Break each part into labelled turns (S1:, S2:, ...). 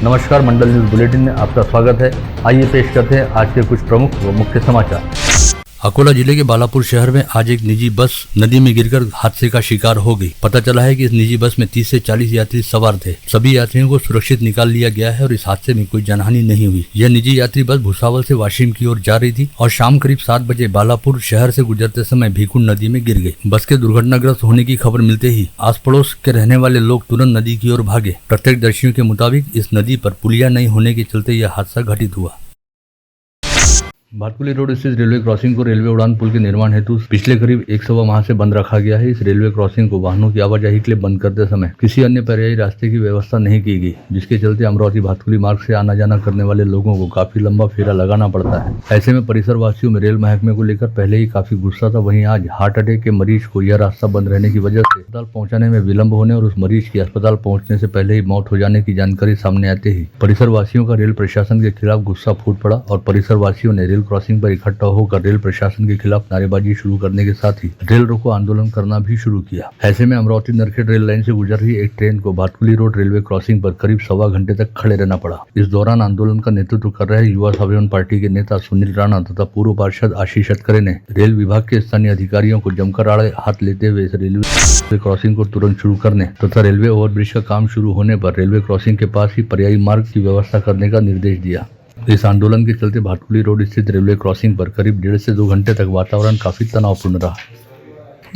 S1: नमस्कार, मंडल news bulletin में आपका स्वागत है। आइए पेश करते हैं आज के कुछ प्रमुख व मुख्य समाचार। अकोला जिले के बालापुर शहर में आज एक निजी बस नदी में गिरकर हादसे का शिकार हो गई। पता चला है कि इस निजी बस में 30 से 40 यात्री सवार थे। सभी यात्रियों को सुरक्षित निकाल लिया गया है और इस हादसे में कोई जानहानि नहीं हुई। यह निजी यात्री बस भुसावल से वाशिम की ओर जा रही थी और शाम करीब 7 बजे बालापुर शहर से गुजरते समय भीकुंड नदी में गिर गई। बस के दुर्घटनाग्रस्त होने की खबर मिलते ही आस पड़ोस के रहने वाले लोग तुरंत नदी की ओर भागे। प्रत्यक्षदर्शियों के मुताबिक इस नदी पर पुलिया नहीं होने के चलते यह हादसा घटित हुआ। भातकुली रोड स्थित रेलवे क्रॉसिंग को रेलवे उड़ान पुल के निर्माण हेतु पिछले करीब 1 माह से बंद रखा गया है। इस रेलवे क्रॉसिंग को वाहनों की आवाजाही के लिए बंद करते समय किसी अन्य पर्यायी रास्ते की व्यवस्था नहीं की गई, जिसके चलते अमरावती भातकुली मार्ग से आना जाना करने वाले लोगों को काफी लंबा फेरा लगाना पड़ता है। ऐसे में परिसर वासियों में रेल महकमे को लेकर पहले ही काफी गुस्सा था। वहीं आज हार्ट अटैक के मरीज को यह रास्ता बंद रहने की वजह से अस्पताल पहुंचाने में विलंब होने और उस मरीज की अस्पताल पहुंचने से पहले ही मौत हो जाने की जानकारी सामने आते ही परिसर वासियों का रेल प्रशासन के खिलाफ गुस्सा फूट पड़ा और परिसर वासियों ने रेल क्रॉसिंग पर इकट्ठा होकर रेल प्रशासन के खिलाफ नारेबाजी शुरू करने के साथ ही रेल रोको आंदोलन करना भी शुरू किया। ऐसे में अमरावती नरखेड़ रेल लाइन से गुजर रही एक ट्रेन को भातकुली रोड रेलवे क्रॉसिंग पर करीब 1.25 घंटे तक खड़े रहना पड़ा। इस दौरान आंदोलन का नेतृत्व कर रहे युवा स्वाभिमान पार्टी के नेता सुनील राणा तथा पूर्व पार्षद आशीष अतकरे ने रेल विभाग के स्थानीय अधिकारियों को जमकर आड़े हाथ लेते हुए इस रेलवे क्रॉसिंग को तुरंत शुरू करने तथा रेलवे ओवरब्रिज का काम शुरू होने पर रेलवे क्रॉसिंग के पास ही पर्यायी मार्ग की व्यवस्था करने का निर्देश दिया। इस आंदोलन के चलते भातकुली रोड स्थित रेलवे क्रॉसिंग पर करीब 1.5 से 2 घंटे तक वातावरण काफी तनावपूर्ण रहा।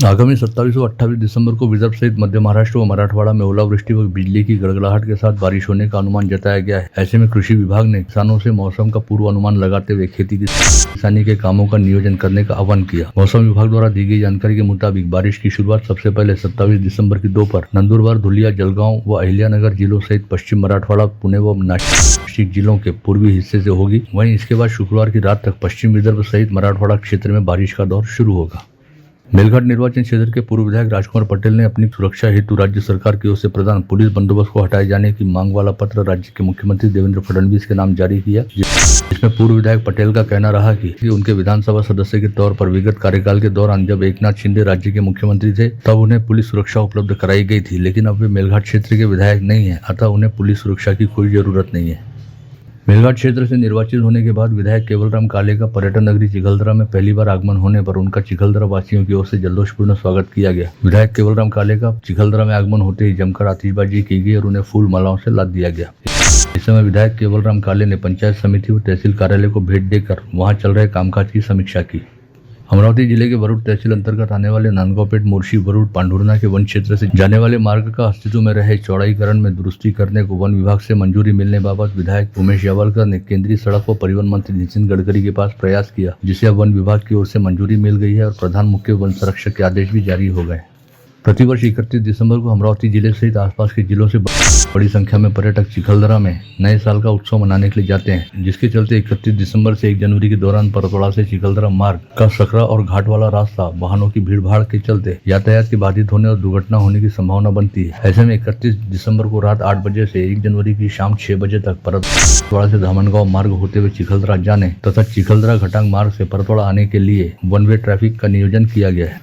S1: आगामी 27 और 28 दिसंबर को विदर्भ सहित मध्य महाराष्ट्र व मराठवाड़ा में ओलावृष्टि व बिजली की गड़गड़ाहट के साथ बारिश होने का अनुमान जताया गया है। ऐसे में कृषि विभाग ने किसानों से मौसम का पूर्व अनुमान लगाते हुए खेती किसानी के कामों का नियोजन करने का आह्वान किया। मौसम विभाग द्वारा दी गई जानकारी के मुताबिक बारिश की शुरुआत सबसे पहले 27 दिसंबर की दोपहर नंदुरबार, धुलिया, जलगांव व अहिल्यानगर जिलों सहित पश्चिम मराठवाड़ा, पुणे व नाशिक जिलों के पूर्वी हिस्से से होगी। वहीं इसके बाद शुक्रवार की रात तक पश्चिम विदर्भ सहित मराठवाड़ा क्षेत्र में बारिश का दौर शुरू होगा। मेलघाट निर्वाचन क्षेत्र के पूर्व विधायक राजकुमार पटेल ने अपनी सुरक्षा हेतु राज्य सरकार की ओर से प्रदान पुलिस बंदोबस्त को हटाए जाने की मांग वाला पत्र राज्य के मुख्यमंत्री देवेंद्र फडणवीस के नाम जारी किया, जिसमें पूर्व विधायक पटेल का कहना रहा कि उनके विधानसभा सदस्य के तौर पर विगत कार्यकाल के दौरान जब एकनाथ शिंदे राज्य के मुख्यमंत्री थे तब उन्हें पुलिस सुरक्षा उपलब्ध कराई गई थी, लेकिन अब वे मेलघाट क्षेत्र के विधायक नहीं है, अतः उन्हें पुलिस सुरक्षा की कोई जरूरत नहीं है। मेलघाट क्षेत्र से निर्वाचित होने के बाद विधायक केवलराम काले का पर्यटन नगरी चिखलदरा में पहली बार आगमन होने पर उनका चिखलदरा वासियों की ओर से जल्लोषपूर्ण स्वागत किया गया। विधायक केवलराम काले का चिखलदरा में आगमन होते ही जमकर आतिशबाजी की गई और उन्हें फूल मालाओं से लाद दिया गया। इस समय विधायक केवलराम काले ने पंचायत समिति व तहसील कार्यालय को भेंट देकर वहां चल रहे कामकाज की समीक्षा की। अमरावती जिले के वरुड तहसील अंतर्गत आने वाले नांदगांवपेट, मोर्शी, वरुड, पांडुरना के वन क्षेत्र से जाने वाले मार्ग का अस्तित्व में रहे चौड़ाईकरण में दुरुस्ती करने को वन विभाग से मंजूरी मिलने बाबत विधायक उमेश यावलकर ने केंद्रीय सड़क व परिवहन मंत्री नितिन गडकरी के पास प्रयास किया, जिसे अब वन विभाग की ओर से मंजूरी मिल गई है और प्रधान मुख्य वन संरक्षक के आदेश भी जारी हो गए। प्रतिवर्ष 31 दिसंबर को अमरावती जिले सहित आसपास के जिलों से बड़ी संख्या में पर्यटक चिखलदरा में नए साल का उत्सव मनाने के लिए जाते हैं, जिसके चलते 31 दिसंबर से 1 जनवरी के दौरान परतवाड़ा से चिखलदरा मार्ग का सकरा और घाट वाला रास्ता वाहनों की भीड़भाड़ के चलते यातायात के बाधित होने और दुर्घटना होने की संभावना बनती है। ऐसे में 31 दिसंबर को रात 8 बजे से 1 जनवरी की शाम 6 बजे तक परतवाड़ा से धामनगांव मार्ग होते हुए चिखलदरा जाने तथा चिखलदरा घटांग मार्ग से परतवाड़ा आने के लिए वन वे ट्रैफिक का नियोजन किया गया है।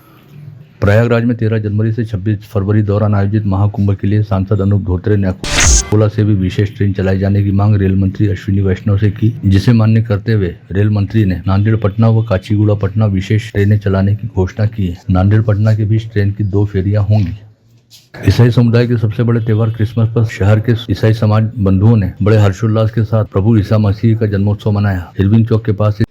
S1: प्रयागराज में 13 जनवरी से 26 फरवरी दौरान आयोजित महाकुंभ के लिए सांसद अनूप धोत्रे ने अकोला से भी विशेष ट्रेन चलाए जाने की मांग रेल मंत्री अश्विनी वैष्णव से की, जिसे मान्य करते हुए रेल मंत्री ने नांदेड़ पटना व काचीगुड़ा पटना विशेष ट्रेनें चलाने की घोषणा की है। नांदेड़ पटना के बीच ट्रेन की 2 फेरियां होंगी। ईसाई समुदाय के सबसे बड़े त्योहार क्रिसमस पर शहर के ईसाई समाज बंधुओं ने बड़े हर्षोल्लास के साथ प्रभु ईसा मसीह का जन्मोत्सव मनाया। हिरविन चौक के पास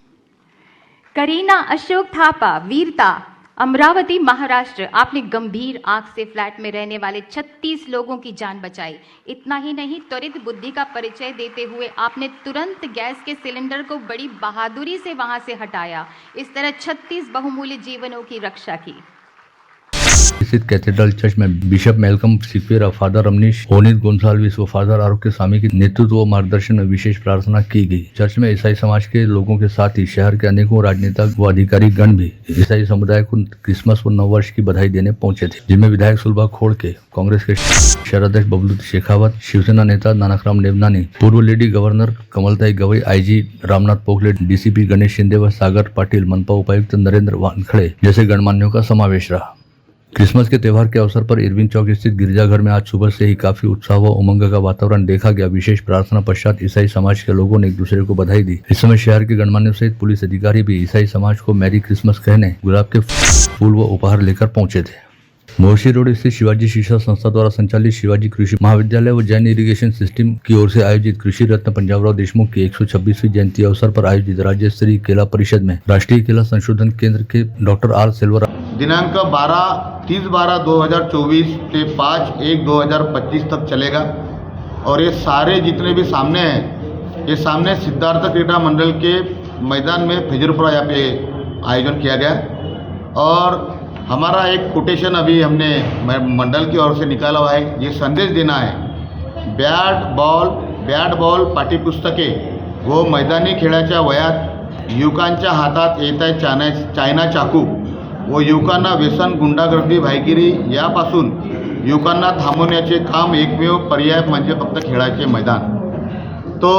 S2: करीना अशोक थापा, वीरता, अमरावती, महाराष्ट्र। आपने गंभीर आंख से फ्लैट में रहने वाले 36 लोगों की जान बचाई। इतना ही नहीं, त्वरित बुद्धि का परिचय देते हुए आपने तुरंत गैस के सिलेंडर को बड़ी बहादुरी से वहां से हटाया। इस तरह 36 बहुमूल्य जीवनों की रक्षा की।
S1: स्थित कैथेड्रल चर्च में बिशप मेलकम सिक्वेरा, फादर रमनीश, ओनित गोंसाल्विस व फादर आरोग्य स्वामी के नेतृत्व व मार्गदर्शन में विशेष प्रार्थना की गई। चर्च में ईसाई समाज के लोगों के साथ ही शहर के अनेकों राजनेता व अधिकारी गण भी ईसाई समुदाय को क्रिसमस व नववर्ष की बधाई देने पहुंचे थे, जिनमें विधायक सुलभा खोड़के, कांग्रेस के शहराध्यक्ष बबलू शेखावत, शिवसेना नेता नानकराम नेवनानी, पूर्व lady governor Kamaltai Gavai, IG Ramnath Pokhale, DCP Ganesh Shinde व सागर पाटिल, मनपा उपायुक्त नरेंद्र वानखड़े जैसे गणमान्यों का समावेश रहा। क्रिसमस के त्यौहार के अवसर पर इरविन चौक स्थित गिरजाघर में आज सुबह से ही काफी उत्साह व उमंग का वातावरण देखा गया। विशेष प्रार्थना पश्चात ईसाई समाज के लोगों ने एक दूसरे को बधाई दी। इस समय शहर के गणमान्यों सहित पुलिस अधिकारी भी ईसाई समाज को मैरी क्रिसमस कहने गुलाब के फूल व उपहार लेकर पहुंचे थे। मोर्शी रोड स्थित शिवाजी शिक्षा संस्था द्वारा संचालित शिवाजी कृषि महाविद्यालय व जैन इरिगेशन सिस्टम की ओर से आयोजित कृषि रत्न पंजाबराव देशमुख की 126वीं जयंती अवसर पर आयोजित राज्य स्तरीय केला परिषद में राष्ट्रीय केला संशोधन केंद्र के डॉक्टर आर सेल्वर
S3: दिनांक 30/12/2024 से 5/1/2025 तक चलेगा। और ये सारे जितने भी सामने हैं, ये सामने सिद्धार्थ क्रीड़ा मंडल के मैदान में फिजरपुरा यहाँ पे आयोजन किया गया। और हमारा एक कोटेशन अभी हमने मंडल की ओर से निकाला हुआ है। ये संदेश देना है, बॅट बॉल पाठ्यपुस्तके व मैदानी खेळाच्या वयात युवकांच्या हातात येत आहे चायना चाकू व युवकांना व्यसन, गुंडागर्दी, भाईगिरी यापासून युवकांना थांबवण्याचे काम एकमेव पर्याय म्हणजे फक्त खेळाचे मैदान। तो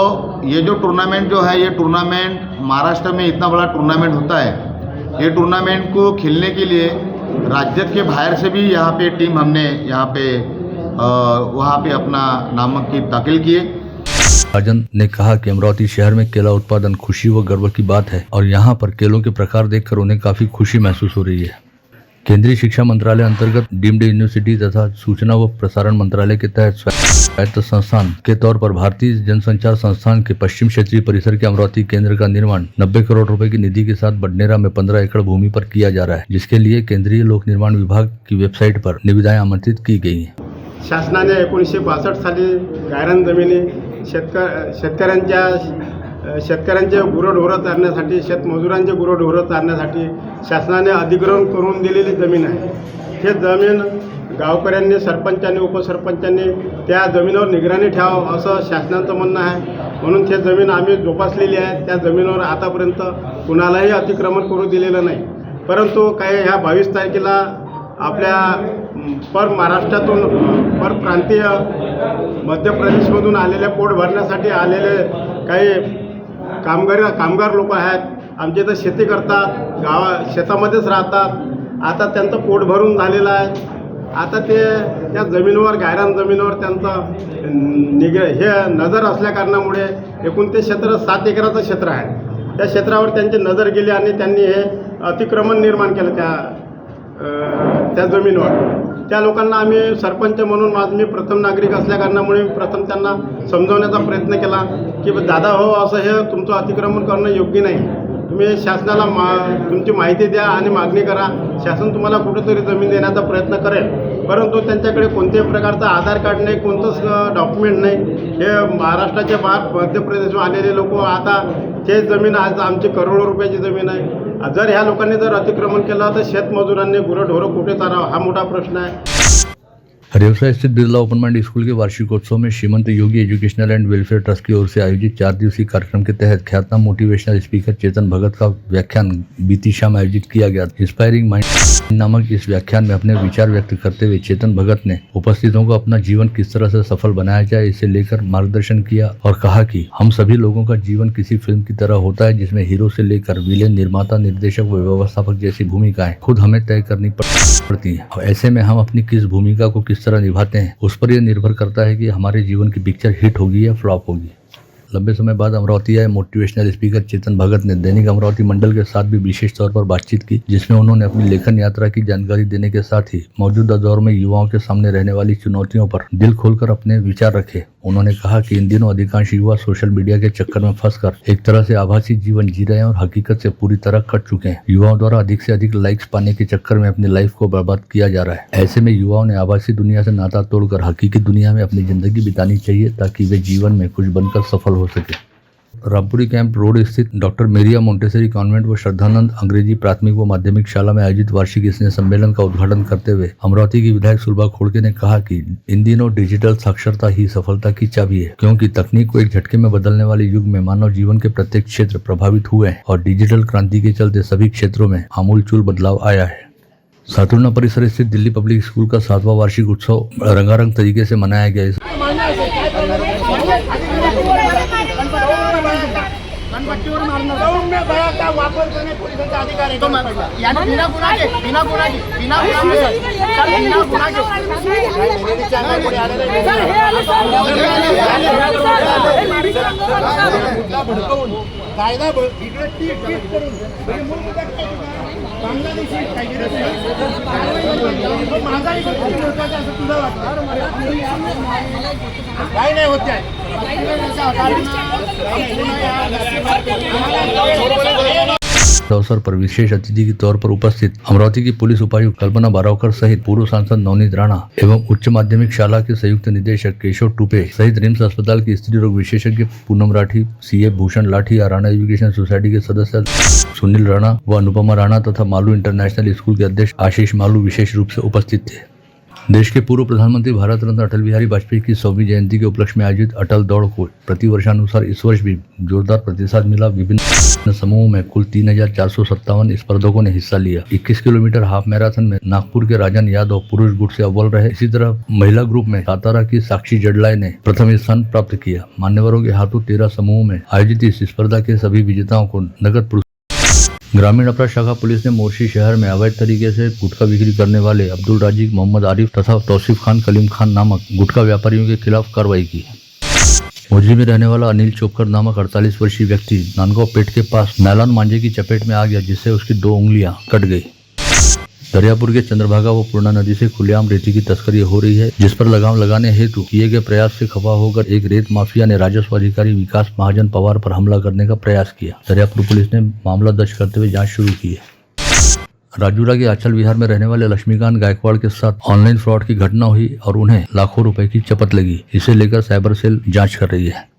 S3: ये जो टूर्नामेंट जो है, ये टूर्नामेंट महाराष्ट्र में इतना बड़ा टूर्नामेंट होता है। ये टूर्नामेंट को खेलने के लिए राज्य के बाहर से भी यहाँ पे टीम हमने यहाँ पे वहाँ पे अपना नामांकित दाखिल किए।
S1: राजन ने कहा कि अमरावती शहर में केला उत्पादन खुशी व गर्व की बात है और यहाँ पर केलों के प्रकार देखकर उन्हें काफी खुशी महसूस हो रही है। केंद्रीय शिक्षा मंत्रालय अंतर्गत डीम्ड यूनिवर्सिटी तथा सूचना व प्रसारण मंत्रालय के तहत स्वायत्त संस्थान के तौर पर भारतीय जनसंचार संस्थान के पश्चिम क्षेत्रीय परिसर के अमरावती केंद्र का निर्माण 90 करोड़ रुपए की निधि के साथ बडनेरा में 15 एकड़ भूमि पर किया जा रहा है, जिसके लिए केंद्रीय लोक निर्माण विभाग की वेबसाइट पर निविदाएं आमंत्रित की गई हैं।
S4: शासनाने 1962 साली गायरान जमिनी शेतकऱ्यांचे गुरंढोरं चारण्यासाठी, शेतमजुरांचे गुरंढोरं चारण्यासाठी शासनाने अधिग्रहण करून दिलेली जमीन आहे। हे जमीन गावकऱ्यांनी, सरपंचांनी, उपसरपंचांनी त्या जमिनीवर निगराणी ठेवावं असं शासनाचं म्हणणं आहे। म्हणून ते जमीन आम्ही जोपासलेली आहे। त्या जमिनीवर आतापर्यंत कुणालाही अतिक्रमण करू दिलेलं नाही। परंतु काही ह्या 22 तारखेला आपल्या महाराष्ट्रातून परप्रांतीय मध्य प्रदेशमधून आलेल्या पोट भरण्यासाठी आलेले काही कामगार लोक आहेत। आमच्या इथं शेती करतात, शेतामध्येच राहतात। आता त्यांचं पोट भरून झालेलं आहे। आता ते त्या जमिनीवर, गायरान जमिनीवर त्यांचं हे नजर असल्या कारणामुळे एकूण ते क्षेत्र 7 एकराचं क्षेत्र आहे। त्या क्षेत्रावर त्यांची नजर गेली आणि त्यांनी हे अतिक्रमण निर्माण केलं त्या जमिनीवर। त्या लोकांना आम्ही सरपंच म्हणून, मी प्रथम नागरिक असल्या कारणामुळे प्रथम त्यांना समजावण्याचा प्रयत्न केला की दादा हो, असं हे तुमचं अतिक्रमण करणं योग्य नाही। तुम्ही शासनाला तुमची माहिती द्या आणि मागणी करा। शासन तुम्हाला कुठेतरी जमीन देण्याचा प्रयत्न करेल। परंतु त्यांच्याकडे कोणत्याही प्रकारचं आधार कार्ड नाही, कोणतंच डॉक्युमेंट नाही। हे महाराष्ट्राच्या बाहेर मध्य प्रदेशवर आलेले लोक, आता ते जमीन आज आमची करोडो रुपयाची जमीन आहे। जर ह्या लोकांनी जर अतिक्रमण केलं तर शेतमजुरांनी गुरंढोरं कुठे चारावं, हा मोठा प्रश्न आहे।
S1: हरिवसा स्थित बिरला ओपन माइंड स्कूल के वार्षिकोत्सव में श्रीमंत योगी एजुकेशनल एंड वेलफेयर ट्रस्ट की ओर से आयोजित 4 दिवसीय कार्यक्रम के तहत ख्यातनाम मोटिवेशनल स्पीकर चेतन भगत का व्याख्यान बीती शाम आयोजित किया गया। इंस्पायरिंग माइंड नामक इस व्याख्यान में अपने विचार व्यक्त करते हुए चेतन भगत ने उपस्थितों को अपना जीवन किस तरह से सफल बनाया जाए इसे लेकर मार्गदर्शन किया और कहा कि हम सभी लोगों का जीवन किसी फिल्म की तरह होता है, जिसमें हीरो से लेकर विलेन, निर्माता, निर्देशक व व्यवस्थापक जैसी भूमिकाएं खुद हमें तय करनी पड़ती है। और ऐसे में हम अपनी किस भूमिका को किस तरह निभाते हैं उस पर यह निर्भर करता है कि हमारे जीवन की पिक्चर हिट होगी या फ्लॉप होगी। लंबे समय बाद अमरावती आए मोटिवेशनल स्पीकर चेतन भगत ने दैनिक अमरावती मंडल के साथ भी विशेष तौर पर बातचीत की, जिसमें उन्होंने अपनी लेखन यात्रा की जानकारी देने के साथ ही मौजूदा दौर में युवाओं के सामने रहने वाली चुनौतियों पर दिल खोलकर अपने विचार रखे। उन्होंने कहा कि इन दिनों अधिकांश युवा सोशल मीडिया के चक्कर में फंसकर एक तरह से आभासी जीवन जी रहे हैं और हकीकत से पूरी तरह कट चुके हैं। युवाओं द्वारा अधिक से अधिक लाइक्स पाने के चक्कर में अपनी लाइफ को बर्बाद किया जा रहा है। ऐसे में युवाओं ने आभासी दुनिया से नाता तोड़कर हकीकी दुनिया में अपनी जिंदगी बितानी चाहिए ताकि वे जीवन में कुछ बनकर सफल हो सके। रामपुरी कैंप रोड स्थित डॉक्टर मेरिया मोंटेसरी कॉन्वेंट व श्रद्धानंद अंग्रेजी प्राथमिक व माध्यमिक शाला में आयोजित वार्षिक स्नेह सम्मेलन का उद्घाटन करते हुए अमरावती की विधायक सुलभा खोड़के ने कहा कि इन दिनों डिजिटल साक्षरता ही सफलता की चाबी है, क्योंकि तकनीक को एक झटके में बदलने वाले युग में मानव जीवन के प्रत्येक क्षेत्र प्रभावित हुए हैं और डिजिटल क्रांति के चलते सभी क्षेत्रों में आमूलचूल बदलाव आया है। सातुर्ना परिसर स्थित दिल्ली पब्लिक स्कूल का 7वां वार्षिक उत्सव रंगारंग तरीके से मनाया गया।
S4: सौम्य बळाचा वापर करणे पोलिसांचा अधिकार आहे. कायदा इकडे टीक करून बांगलादेशी माझा असं तुला वाटतं काय नाही होत आहे.
S1: इस अवसर पर विशेष अतिथि के तौर पर उपस्थित अमरावती की पुलिस उपायुक्त कल्पना बारावकर सहित पूर्व सांसद नवनीत राणा एवं उच्च माध्यमिक शाला के संयुक्त निदेशक केशव टुपे सहित रिम्स अस्पताल के स्त्री रोग विशेषज्ञ Poonam Rathi, CA Bhushan लाठिया, Rana education society के सदस्य सुनील राणा व अनुपमा राणा तथा मालू इंटरनेशनल स्कूल के अध्यक्ष आशीष मालू विशेष रूप से उपस्थित थे। देश के पूर्व प्रधानमंत्री भारत रत्न अटल बिहारी वाजपेयी की 100वीं जयंती के उपलक्ष्य में आयोजित अटल दौड़ को प्रतिवर्षानुसार इस वर्ष भी जोरदार प्रतिसाद मिला। विभिन्न समूहों में कुल 3,457 स्पर्धकों ने हिस्सा लिया। 21 किलोमीटर हाफ मैराथन में नागपुर के राजन यादव पुरुष गुट से अव्वल रहे। इसी तरह महिला ग्रुप में सातारा की साक्षी जडलाई ने प्रथम स्थान प्राप्त किया। मान्यवरों के हाथों 13 समूहों में आयोजित इस स्पर्धा के सभी विजेताओं को नगद ग्रामीण अपराध शाखा पुलिस ने मोर्शी शहर में अवैध तरीके से गुटखा बिक्री करने वाले अब्दुल राजीक, मोहम्मद आरिफ तथा तौसीफ खान, कलीम खान नामक गुटखा व्यापारियों के खिलाफ कार्रवाई की। मोजी में रहने वाला अनिल चोपकर नामक 48 वर्षीय व्यक्ति नांदगांव पेट के पास नायलॉन मांझे की चपेट में आ गया, जिससे उसकी 2 उंगलियां कट गई। दरियापुर के चंद्रभागा व पूर्णा नदी से खुलेआम रेती की तस्करी हो रही है, जिस पर लगाम लगाने हेतु किए गए प्रयास से खफा होकर एक रेत माफिया ने राजस्व अधिकारी विकास महाजन पवार पर हमला करने का प्रयास किया। दरियापुर पुलिस ने मामला दर्ज करते हुए जांच शुरू की है। राजूरा के आंचल विहार में रहने वाले लक्ष्मीकांत गायकवाड़ के साथ ऑनलाइन फ्रॉड की घटना हुई और उन्हें लाखों रुपए की चपत लगी। इसे लेकर साइबर सेल जांच कर रही है।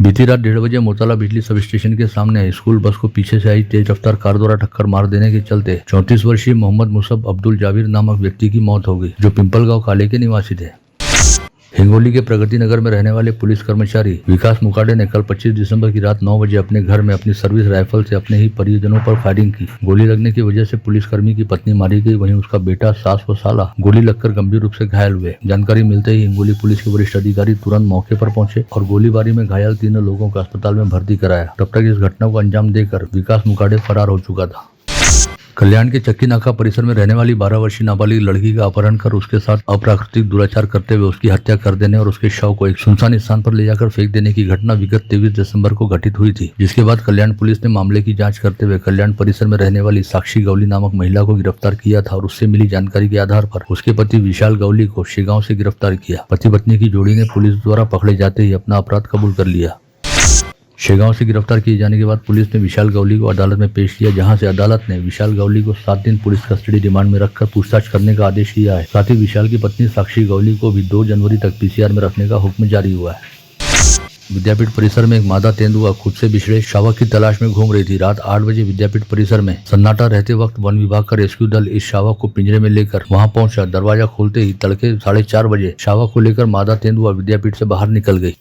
S1: बीती रात 1:30 बजे मोताला बिजली सब स्टेशन के सामने स्कूल बस को पीछे से आई तेज रफ्तार कार द्वारा टक्कर मार देने के चलते 34 वर्षीय मोहम्मद मुसब अब्दुल जाबिर नामक व्यक्ति की मौत हो गई, जो पिंपल गांव काले के निवासी थे। हिंगोली के प्रगति नगर में रहने वाले पुलिस कर्मचारी विकास मुकाडे ने कल 25 दिसंबर की रात 9 बजे अपने घर में अपनी सर्विस राइफल से अपने ही परिजनों पर फायरिंग की। गोली लगने की वजह से पुलिसकर्मी की पत्नी मारी गई, वहीं उसका बेटा, सास व साला गोली लगकर गंभीर रूप से घायल हुए। जानकारी मिलते ही हिंगोली पुलिस के वरिष्ठ अधिकारी तुरंत मौके पर पहुंचे और गोलीबारी में घायल तीनों लोगों को अस्पताल में भर्ती कराया। तब तक इस घटना को अंजाम देकर विकास मुकाडे फरार हो चुका था। कल्याण के चक्की नाका परिसर में रहने वाली 12 वर्षीय नाबालिग लड़की का अपहरण कर उसके साथ अप्राकृतिक दुराचार करते हुए उसकी हत्या कर देने और उसके शव को एक सुनसान स्थान पर ले जाकर फेंक देने की घटना विगत 23 दिसंबर को घटित हुई थी, जिसके बाद कल्याण पुलिस ने मामले की जांच करते हुए कल्याण परिसर में रहने वाली साक्षी गौली नामक महिला को गिरफ्तार किया था और उससे मिली जानकारी के आधार पर उसके पति विशाल गौली को शेगांव से गिरफ्तार किया। पति पत्नी की जोड़ी ने पुलिस द्वारा पकड़े जाते ही अपना अपराध कबूल कर लिया। शेगांव से गिरफ्तार किए जाने के बाद पुलिस ने विशाल गौली को अदालत में पेश किया, जहां से अदालत ने विशाल गौली को 7 दिन पुलिस कस्टडी रिमांड में रखकर पूछताछ करने का आदेश दिया है। साथ ही विशाल की पत्नी साक्षी गौली को भी 2 जनवरी तक पीसीआर में रखने का हुक्म जारी हुआ है। विद्यापीठ परिसर में एक मादा तेंदुआ खुद से बिछड़े शावक की तलाश में घूम रही थी। रात 8 बजे विद्यापीठ परिसर में सन्नाटा रहते वक्त वन विभाग का रेस्क्यू दल इस शावक को पिंजरे में लेकर वहां पहुंचा। दरवाजा खोलते ही तड़के 4:30 बजे शावक को लेकर मादा तेंदुआ विद्यापीठ से बाहर निकल गई।